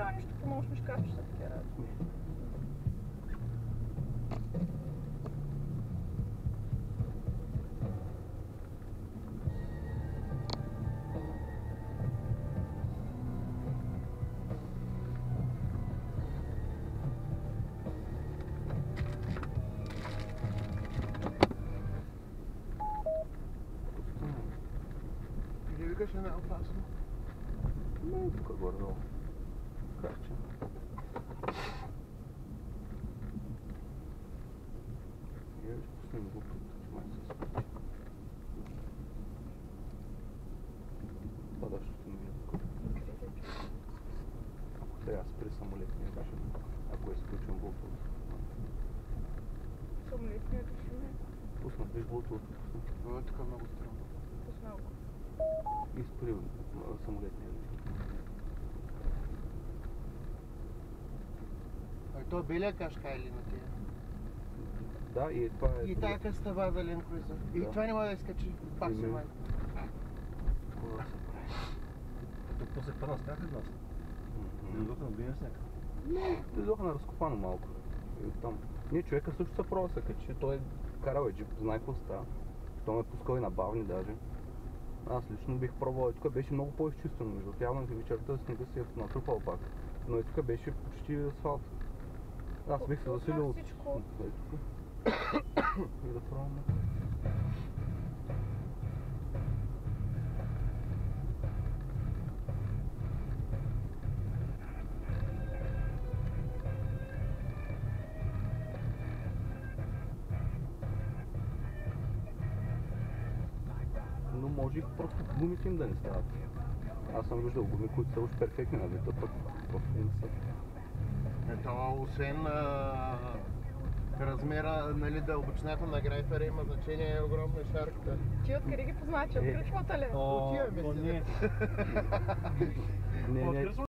няма нищо по-нощно шкафчета такива работи. Не викаш, не е опасно? Не, тук горе-долу. Краче. Я ще пуснем го тук, че май се случи. Падащото ми е тук. Ако сега спри самолетния режим, ако е изключен Bluetooth. Самолетният режим е. Пусна, виж Bluetooth. Това е така много странно. Пуснал го. И спри самолетния режим. То е белия кашка или на тия? Да, и това е... И тая къстава за Land Cruiser. И това не може да изкачи. Пак се май. Какво да се прави? Тук после първа сняг ли нас? Не дойдоха на бия сняг? Не, дойдоха на разкопано малко. И там. Ние човека също се пробва се качи. Той карал е джип, знае какво става. Той ме пускал и на бавни даже. Аз лично бих пробвал. И тук беше много по-изчистено. Между явно вечерта снега си е натрупал пак. Но и тук беше почти асфалт. Аз бих се засилил от... всичко. И да пробваме. Но може и просто гумите им да не стават. Аз съм виждал гуми, които са уж перфектни на вид, а пък просто не са. Ето, освен размера, нали, дълбочината на грайфера има значение, е огромна шарката. Ти откъде ги познаваш? От кръчмата ли? Отиваме си. Не, не.